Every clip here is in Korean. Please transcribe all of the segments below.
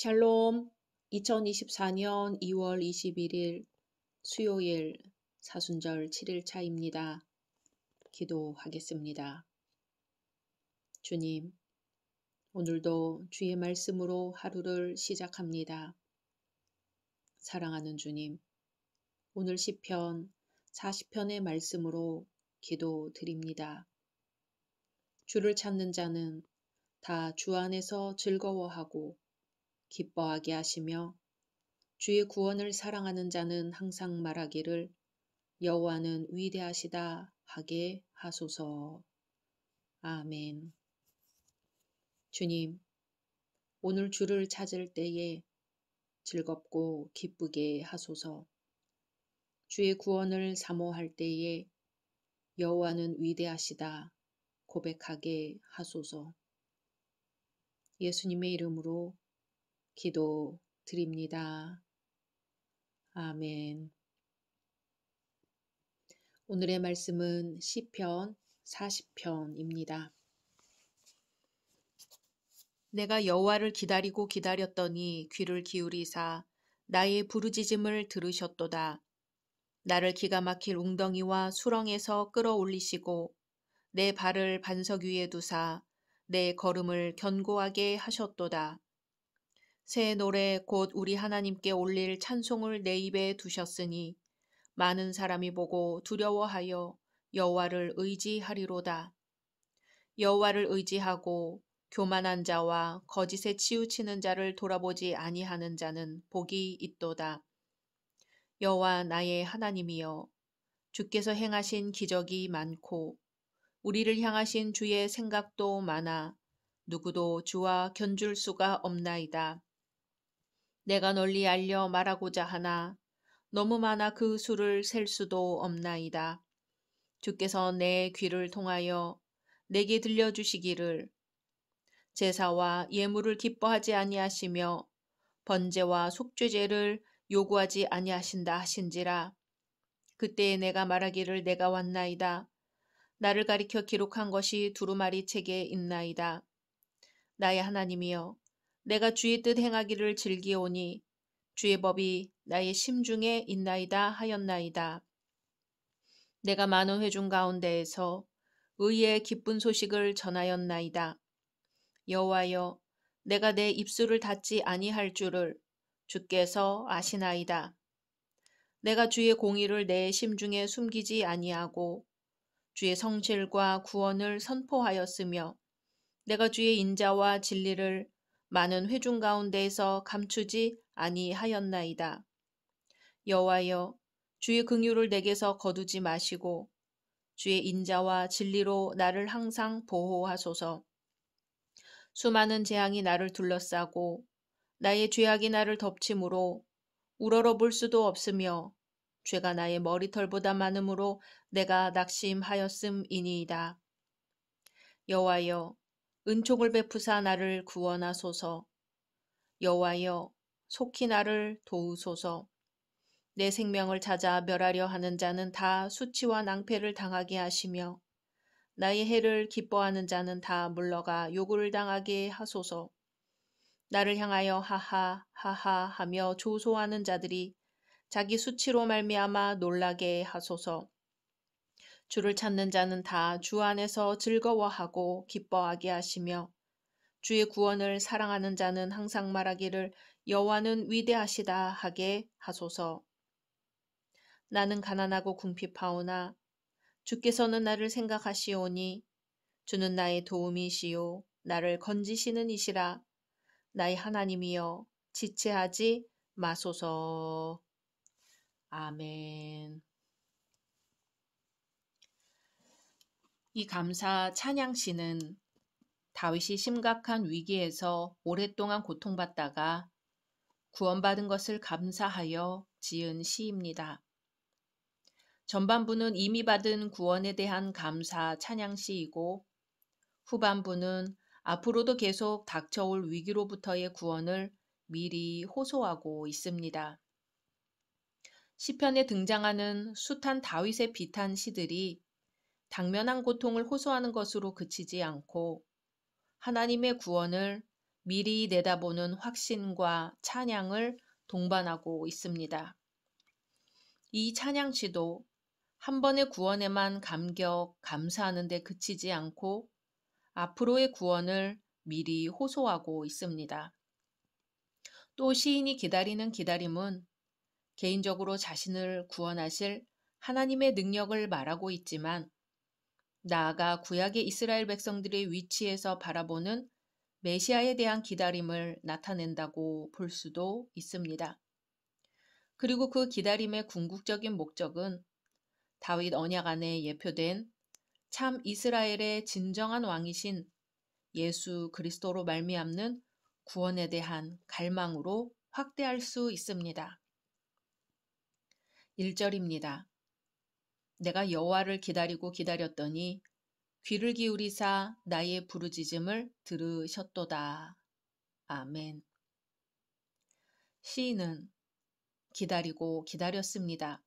샬롬. 2024년 2월 21일 수요일 사순절 7일차입니다. 기도하겠습니다. 주님, 오늘도 주의 말씀으로 하루를 시작합니다. 사랑하는 주님, 오늘 시편 40편의 말씀으로 기도드립니다. 주를 찾는 자는 다 주 안에서 즐거워하고 기뻐하게 하시며 주의 구원을 사랑하는 자는 항상 말하기를 여호와는 위대하시다 하게 하소서. 아멘. 주님, 오늘 주를 찾을 때에 즐겁고 기쁘게 하소서. 주의 구원을 사모할 때에 여호와는 위대하시다 고백하게 하소서. 예수님의 이름으로 기도드립니다. 아멘. 오늘의 말씀은 시편 40편입니다. 내가 여호와를 기다리고 기다렸더니 귀를 기울이사 나의 부르짖음을 들으셨도다. 나를 기가 막힐 웅덩이와 수렁에서 끌어올리시고 내 발을 반석 위에 두사 내 걸음을 견고하게 하셨도다. 새 노래 곧 우리 하나님께 올릴 찬송을 내 입에 두셨으니 많은 사람이 보고 두려워하여 여호와를 의지하리로다. 여호와를 의지하고 교만한 자와 거짓에 치우치는 자를 돌아보지 아니하는 자는 복이 있도다. 여호와 나의 하나님이여, 주께서 행하신 기적이 많고 우리를 향하신 주의 생각도 많아 누구도 주와 견줄 수가 없나이다. 내가 널리 알려 말하고자 하나 너무 많아 그 수를 셀 수도 없나이다. 주께서 내 귀를 통하여 내게 들려주시기를 제사와 예물을 기뻐하지 아니하시며 번제와 속죄제를 요구하지 아니하신다 하신지라. 그때에 내가 말하기를 내가 왔나이다. 나를 가리켜 기록한 것이 두루마리 책에 있나이다. 나의 하나님이여, 내가 주의 뜻 행하기를 즐기오니 주의 법이 나의 심중에 있나이다 하였나이다. 내가 많은 회중 가운데에서 의의 기쁜 소식을 전하였나이다. 여호와여, 내가 내 입술을 닫지 아니할 줄을 주께서 아시나이다. 내가 주의 공의를 내 심중에 숨기지 아니하고 주의 성실과 구원을 선포하였으며 내가 주의 인자와 진리를 많은 회중 가운데에서 감추지 아니하였나이다. 여호와여, 주의 긍휼을 내게서 거두지 마시고 주의 인자와 진리로 나를 항상 보호하소서. 수많은 재앙이 나를 둘러싸고 나의 죄악이 나를 덮침으로 우러러 볼 수도 없으며 죄가 나의 머리털보다 많음으로 내가 낙심하였음이니이다. 여호와여, 은총을 베푸사 나를 구원하소서. 여호와여, 속히 나를 도우소서. 내 생명을 찾아 멸하려 하는 자는 다 수치와 낭패를 당하게 하시며 나의 해를 기뻐하는 자는 다 물러가 욕을 당하게 하소서. 나를 향하여 하하 하하 하며 조소하는 자들이 자기 수치로 말미암아 놀라게 하소서. 주를 찾는 자는 다 주 안에서 즐거워하고 기뻐하게 하시며 주의 구원을 사랑하는 자는 항상 말하기를 여호와는 위대하시다 하게 하소서. 나는 가난하고 궁핍하오나 주께서는 나를 생각하시오니 주는 나의 도움이시요 나를 건지시는 이시라. 나의 하나님이여 지체하지 마소서. 아멘. 이 감사 찬양시는 다윗이 심각한 위기에서 오랫동안 고통받다가 구원받은 것을 감사하여 지은 시입니다. 전반부는 이미 받은 구원에 대한 감사 찬양시이고 후반부는 앞으로도 계속 닥쳐올 위기로부터의 구원을 미리 호소하고 있습니다. 시편에 등장하는 숱한 다윗의 비탄 시들이 당면한 고통을 호소하는 것으로 그치지 않고 하나님의 구원을 미리 내다보는 확신과 찬양을 동반하고 있습니다. 이 찬양시도 한 번의 구원에만 감격, 감사하는 데 그치지 않고 앞으로의 구원을 미리 호소하고 있습니다. 또 시인이 기다리는 기다림은 개인적으로 자신을 구원하실 하나님의 능력을 말하고 있지만 나아가 구약의 이스라엘 백성들의 위치에서 바라보는 메시아에 대한 기다림을 나타낸다고 볼 수도 있습니다. 그리고 그 기다림의 궁극적인 목적은 다윗 언약 안에 예표된 참 이스라엘의 진정한 왕이신 예수 그리스도로 말미암는 구원에 대한 갈망으로 확대할 수 있습니다. 1절입니다. 내가 여호와를 기다리고 기다렸더니 귀를 기울이사 나의 부르짖음을 들으셨도다. 아멘. 시인은 기다리고 기다렸습니다.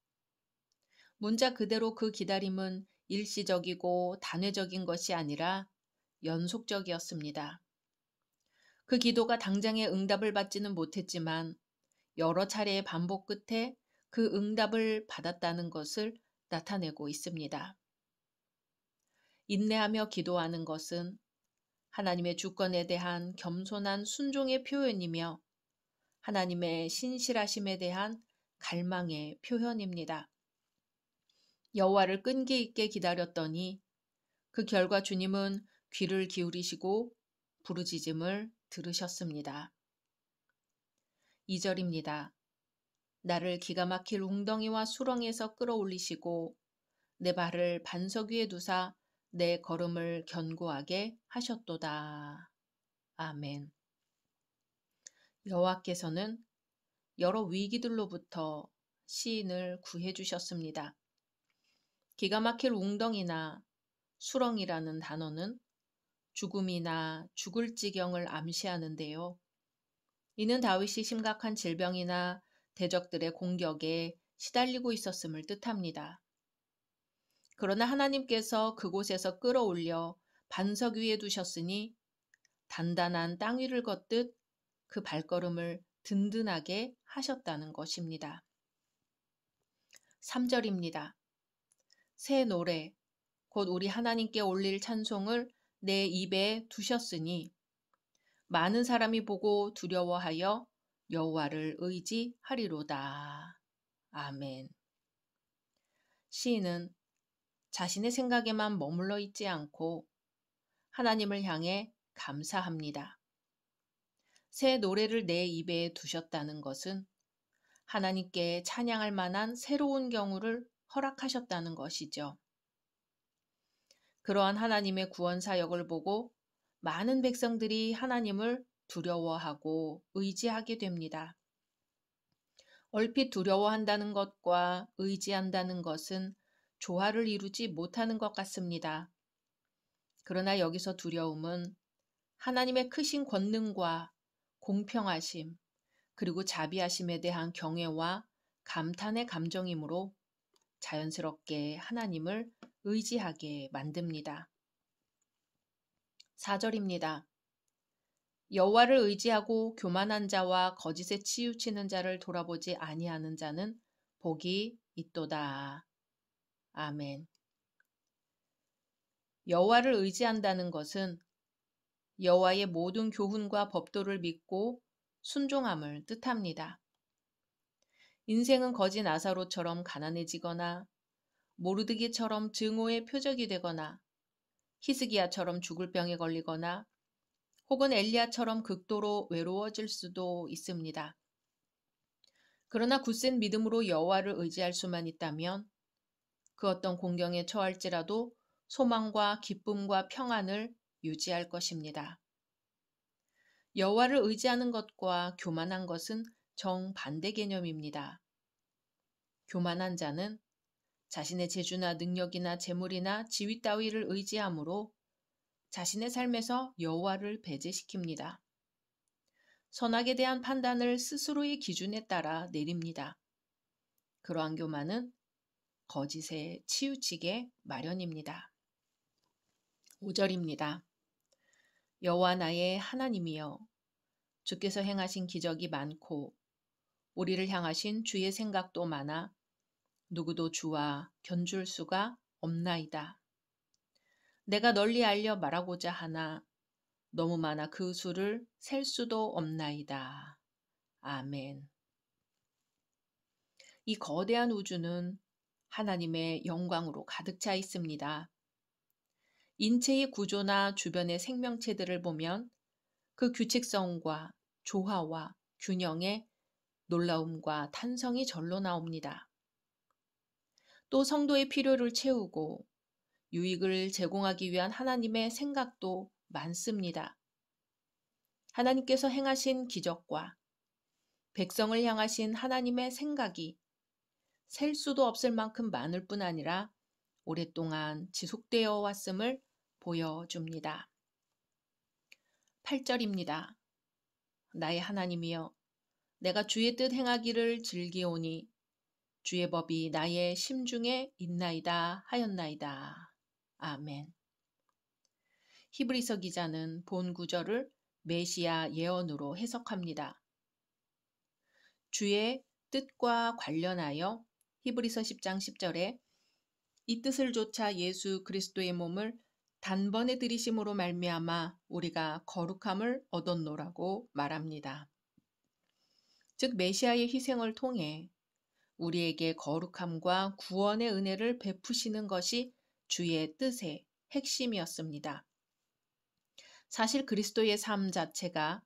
문자 그대로 그 기다림은 일시적이고 단회적인 것이 아니라 연속적이었습니다. 그 기도가 당장의 응답을 받지는 못했지만 여러 차례의 반복 끝에 그 응답을 받았다는 것을 나타내고 있습니다. 인내하며 기도하는 것은 하나님의 주권에 대한 겸손한 순종의 표현이며 하나님의 신실하심에 대한 갈망의 표현입니다. 여호와를 끈기 있게 기다렸더니 그 결과 주님은 귀를 기울이시고 부르짖음을 들으셨습니다. 2절입니다. 나를 기가 막힐 웅덩이와 수렁에서 끌어올리시고 내 발을 반석 위에 두사 내 걸음을 견고하게 하셨도다. 아멘. 여호와께서는 여러 위기들로부터 시인을 구해 주셨습니다. 기가 막힐 웅덩이나 수렁이라는 단어는 죽음이나 죽을 지경을 암시하는데요. 이는 다윗이 심각한 질병이나 대적들의 공격에 시달리고 있었음을 뜻합니다. 그러나 하나님께서 그곳에서 끌어올려 반석 위에 두셨으니 단단한 땅 위를 걷듯 그 발걸음을 든든하게 하셨다는 것입니다. 3절입니다. 새 노래, 곧 우리 하나님께 올릴 찬송을 내 입에 두셨으니 많은 사람이 보고 두려워하여 여호와를 의지하리로다. 아멘. 시인은 자신의 생각에만 머물러 있지 않고 하나님을 향해 감사합니다. 새 노래를 내 입에 두셨다는 것은 하나님께 찬양할 만한 새로운 경우를 허락하셨다는 것이죠. 그러한 하나님의 구원 사역을 보고 많은 백성들이 하나님을 두려워하고 의지하게 됩니다. 얼핏 두려워한다는 것과 의지한다는 것은 조화를 이루지 못하는 것 같습니다. 그러나 여기서 두려움은 하나님의 크신 권능과 공평하심, 그리고 자비하심에 대한 경외와 감탄의 감정이므로 자연스럽게 하나님을 의지하게 만듭니다. 4절입니다. 여호와를 의지하고 교만한 자와 거짓에 치우치는 자를 돌아보지 아니하는 자는 복이 있도다. 아멘. 여호와를 의지한다는 것은 여호와의 모든 교훈과 법도를 믿고 순종함을 뜻합니다. 인생은 거지 나사로처럼 가난해지거나 모르드게처럼 증오의 표적이 되거나 히스기야처럼 죽을 병에 걸리거나 혹은 엘리야처럼 극도로 외로워질 수도 있습니다. 그러나 굳센 믿음으로 여호와를 의지할 수만 있다면 그 어떤 공경에 처할지라도 소망과 기쁨과 평안을 유지할 것입니다. 여호와를 의지하는 것과 교만한 것은 정반대 개념입니다. 교만한 자는 자신의 재주나 능력이나 재물이나 지위 따위를 의지함으로 자신의 삶에서 여호와를 배제시킵니다. 선악에 대한 판단을 스스로의 기준에 따라 내립니다. 그러한 교만은 거짓에 치우치게 마련입니다. 5절입니다. 여호와 나의 하나님이여, 주께서 행하신 기적이 많고 우리를 향하신 주의 생각도 많아 누구도 주와 견줄 수가 없나이다. 내가 널리 알려 말하고자 하나 너무 많아 그 수를 셀 수도 없나이다. 아멘. 이 거대한 우주는 하나님의 영광으로 가득 차 있습니다. 인체의 구조나 주변의 생명체들을 보면 그 규칙성과 조화와 균형의 놀라움과 탄성이 절로 나옵니다. 또 성도의 필요를 채우고 유익을 제공하기 위한 하나님의 생각도 많습니다. 하나님께서 행하신 기적과 백성을 향하신 하나님의 생각이 셀 수도 없을 만큼 많을 뿐 아니라 오랫동안 지속되어 왔음을 보여줍니다. 8절입니다. 나의 하나님이여, 내가 주의 뜻 행하기를 즐기오니 주의 법이 나의 심중에 있나이다 하였나이다. 아멘. 히브리서 기자는 본 구절을 메시아 예언으로 해석합니다. 주의 뜻과 관련하여 히브리서 10장 10절에 이 뜻을 좇아 예수 그리스도의 몸을 단번에 들이심으로 말미암아 우리가 거룩함을 얻었노라고 말합니다. 즉 메시아의 희생을 통해 우리에게 거룩함과 구원의 은혜를 베푸시는 것이 주의 뜻의 핵심이었습니다. 사실 그리스도의 삶 자체가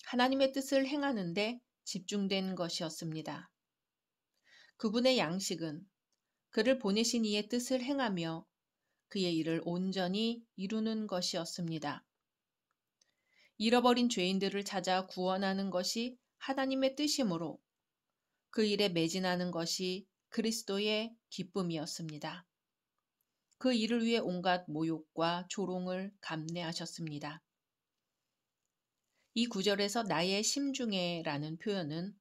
하나님의 뜻을 행하는 데 집중된 것이었습니다. 그분의 양식은 그를 보내신 이의 뜻을 행하며 그의 일을 온전히 이루는 것이었습니다. 잃어버린 죄인들을 찾아 구원하는 것이 하나님의 뜻이므로 그 일에 매진하는 것이 그리스도의 기쁨이었습니다. 그 일을 위해 온갖 모욕과 조롱을 감내하셨습니다. 이 구절에서 나의 심중에라는 표현은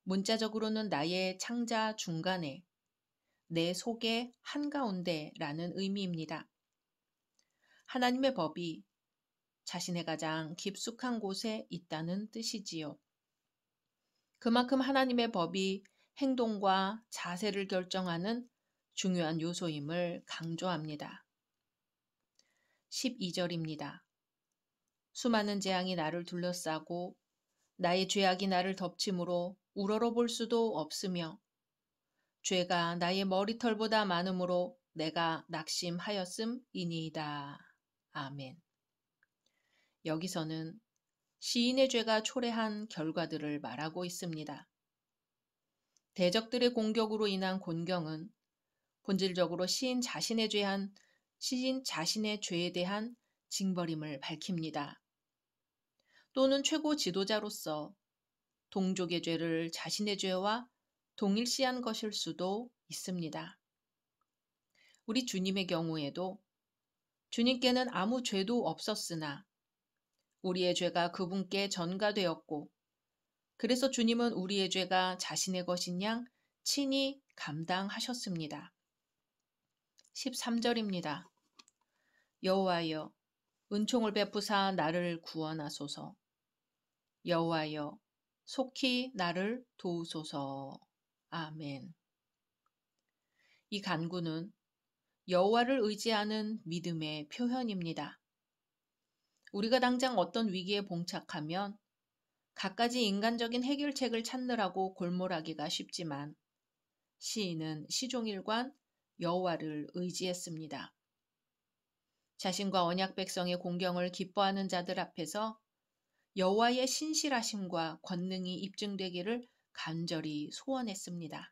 문자적으로는 나의 창자 중간에, 내 속의 한가운데라는 의미입니다. 하나님의 법이 자신의 가장 깊숙한 곳에 있다는 뜻이지요. 그만큼 하나님의 법이 행동과 자세를 결정하는 중요한 요소임을 강조합니다. 12절입니다. 수많은 재앙이 나를 둘러싸고 나의 죄악이 나를 덮침으로 우러러볼 수도 없으며 죄가 나의 머리털보다 많으므로 내가 낙심하였음이니이다. 아멘. 여기서는 시인의 죄가 초래한 결과들을 말하고 있습니다. 대적들의 공격으로 인한 곤경은 본질적으로 시인 자신의 죄에 대한 징벌임을 밝힙니다. 또는 최고 지도자로서 동족의 죄를 자신의 죄와 동일시한 것일 수도 있습니다. 우리 주님의 경우에도 주님께는 아무 죄도 없었으나 우리의 죄가 그분께 전가되었고, 그래서 주님은 우리의 죄가 자신의 것인 양 친히 감당하셨습니다. 13절입니다. 여호와여, 은총을 베푸사 나를 구원하소서. 여호와여, 속히 나를 도우소서. 아멘. 이 간구는 여호와를 의지하는 믿음의 표현입니다. 우리가 당장 어떤 위기에 봉착하면 갖가지 인간적인 해결책을 찾느라고 골몰하기가 쉽지만 시인은 시종일관 여호와를 의지했습니다. 자신과 언약 백성의 공경을 기뻐하는 자들 앞에서 여호와의 신실하심과 권능이 입증되기를 간절히 소원했습니다.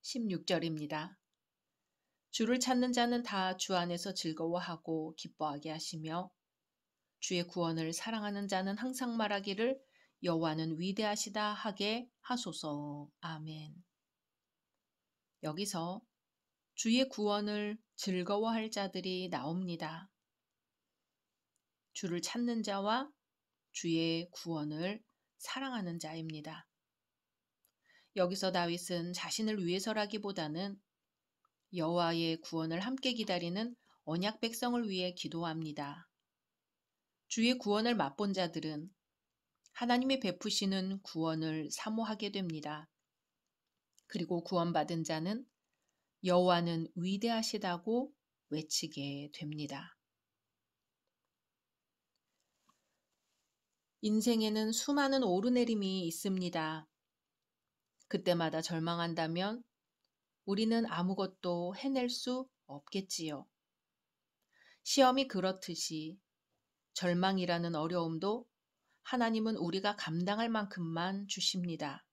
16절입니다. 주를 찾는 자는 다 주 안에서 즐거워하고 기뻐하게 하시며 주의 구원을 사랑하는 자는 항상 말하기를 여호와는 위대하시다 하게 하소서. 아멘. 여기서 주의 구원을 즐거워할 자들이 나옵니다. 주를 찾는 자와 주의 구원을 사랑하는 자입니다. 여기서 다윗은 자신을 위해서라기보다는 여호와의 구원을 함께 기다리는 언약 백성을 위해 기도합니다. 주의 구원을 맛본 자들은 하나님이 베푸시는 구원을 사모하게 됩니다. 그리고 구원받은 자는 여호와는 위대하시다고 외치게 됩니다. 인생에는 수많은 오르내림이 있습니다. 그때마다 절망한다면 우리는 아무것도 해낼 수 없겠지요. 시험이 그렇듯이 절망이라는 어려움도 하나님은 우리가 감당할 만큼만 주십니다.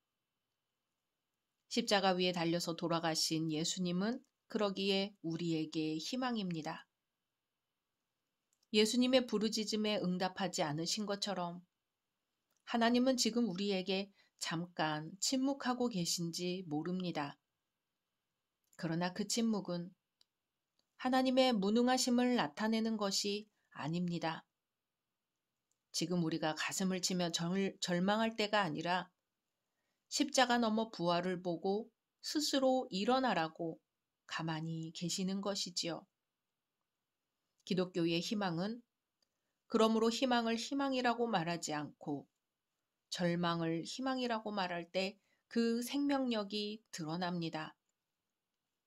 십자가 위에 달려서 돌아가신 예수님은 그러기에 우리에게 희망입니다. 예수님의 부르짖음에 응답하지 않으신 것처럼 하나님은 지금 우리에게 잠깐 침묵하고 계신지 모릅니다. 그러나 그 침묵은 하나님의 무능하심을 나타내는 것이 아닙니다. 지금 우리가 가슴을 치며 절망할 때가 아니라 십자가 너머 부활을 보고 스스로 일어나라고 가만히 계시는 것이지요. 기독교의 희망은 그러므로 희망을 희망이라고 말하지 않고 절망을 희망이라고 말할 때 그 생명력이 드러납니다.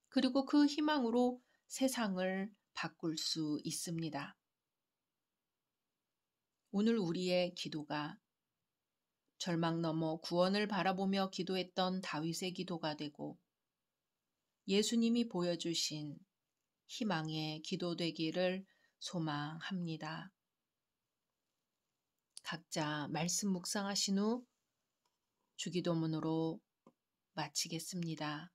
그리고 그 희망으로 세상을 바꿀 수 있습니다. 오늘 우리의 기도가 절망 너머 구원을 바라보며 기도했던 다윗의 기도가 되고 예수님이 보여주신 희망의 기도 되기를 소망합니다. 각자 말씀 묵상하신 후 주기도문으로 마치겠습니다.